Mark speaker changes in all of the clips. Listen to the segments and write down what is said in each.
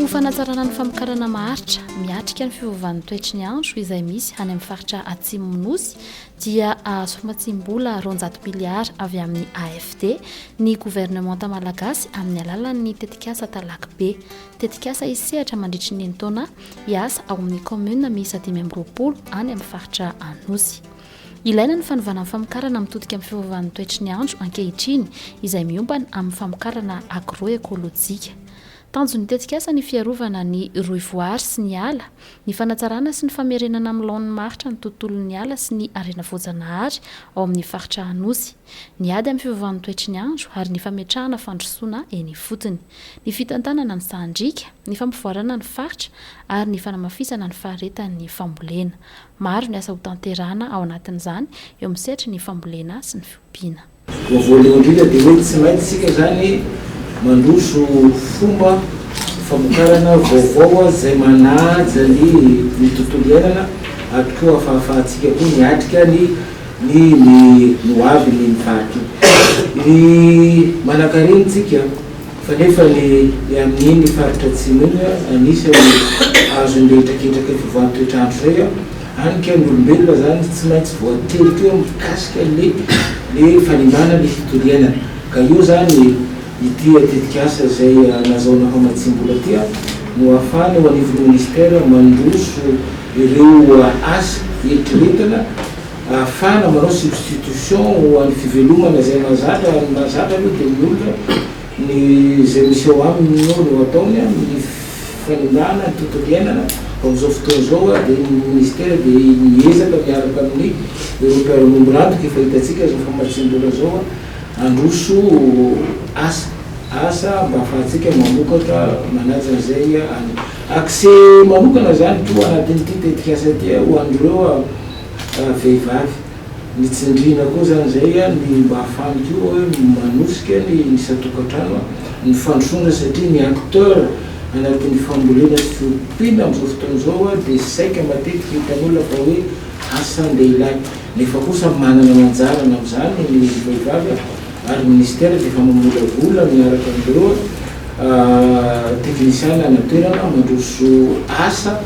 Speaker 1: fanatsarana ny famokarana maharitra miatrika ny fiovaovan'ny toetry ny andro izay misy any amin'ny faritra Atsimonosy dia somatsimbola 200 miliara avy amin'ny AFD ny gouvernementa malagasy amin'ny alalan'ny tetikasa Talakibe. Tetikasa isehatra mandritry ny taona hiasa ao amin'ny commune miisa 5 any amin'ny faritra Anosy. Ilaina ny fanovana amin'ny famokarana mitodika amin'ny fiovaovan'ny toetry ny andro ankehitriny izay miombana amin'ny famokarana agroekôlôjika. Tanjony tetikasa ny fiarovana ny roivoary sy ny ala, ny fanatsarana sy ny famerenana amin'ny laon'ny maritra ny tontolon'ny ala sy ny arena voajanahary ao amin'ny faritra Anosy. Ny ady amin'ny fiovaovan'ny toetry ny andro ary ny fametrahana fandrosoana eny fotony, ny fitantanana ny sandrika, ny fampivoarana ny faritra ary ny fanamafisana ny faharetan'ny fambolena. Maro ny asa ho tanterahana ao anatin'izany eo amin'ny sehatra ny fambolena sy ny fiompiana.
Speaker 2: Voalohany indrindra dia hoe tsy maintsy isika zany mandroso fomba famokarana vaovao izay manaja ny tontolo iainana ary koa ahafahantsika koa miatrika ny hoavy ny vaky. Ny manankarenitsika fa nefa ny amin'iny faritra Atsimo iny anisan'ny azon'letraketraka fiovaovan'ny toetrandro zay anika ny olombelona zany tsy maintsy voatery eo mikasika le fanimana ny tontolo iainana. Ka io zany ity tetikasa zay nazaona Matsimbola tia no ahafahana ho anivon'ny ministera mandroso ireo asa eritreretana ahafahana manao substitution ho an'ny fivelomana zay mazatra aloha dia ny olona ny zay misy ao aminy no ataony ny fanimana ny tontolo iainana amin'izao fotoana zao dia ny ministera dia miezaka miaraka amin'ny Européanombo rantoka efa hitatsika zao Matsimbola zao androso asa mba ahafahantsika mamokatra manaja an'izay accès manokana zany to anatin'ity tetikasa ty ho an'ireo vehivavy. Ny tsindriana koa zany zay ny mba ahafahany koa hoe manosika ny isatokantrano ny fandrosona satria ny acteur anatin'ny fambolena sy fiompiana amin'izao fotoana zao dia saika matetika hitan'olona fa hoe asan-dehilahy nefa kosa manana manjarana amin'izany ny vehivavy ary ministera dia efa mamolavola miaraka amin'ireo teknisiana anatoerana mandroso asa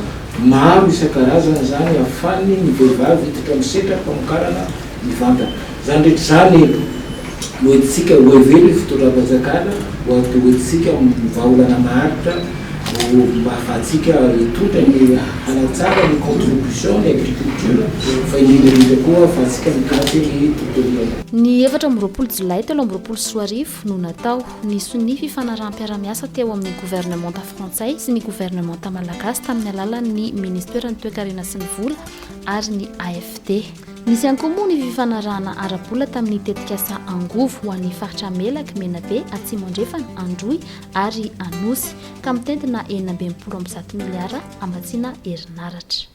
Speaker 2: maro isan-karazana zany ahafahany ny vehivavy hitatra misetra famokarana ny vantana. Zany rehetra zany no entsika hoevely fitondram-panjakana hoentsika vahaolana maharitra mba ahafahantsika hitondra ny hanatsara ny contribution ny agriculture fa indrindra koa ahafahantsika mikatry ny tontolo iainana.
Speaker 1: Ny 4 Jolay 2024 no natao nisy ny fifanarahanam-piara-miasa teo amin'ny gouvernementa frantsay sy ny gouvernementa malagasy tamin'ny alalan'ny ministera ny toe-karena sy ny vola ary ny AFD. Nisy ihany koa moa ny fifanarahana ara-bola tamin'ny tetikasa Angovo ho an'ny faritra Melaky, Menabe, Atsimo andrefana, Androy ary Anosy ka mitentina 270 miliara amatsiana herinaratra.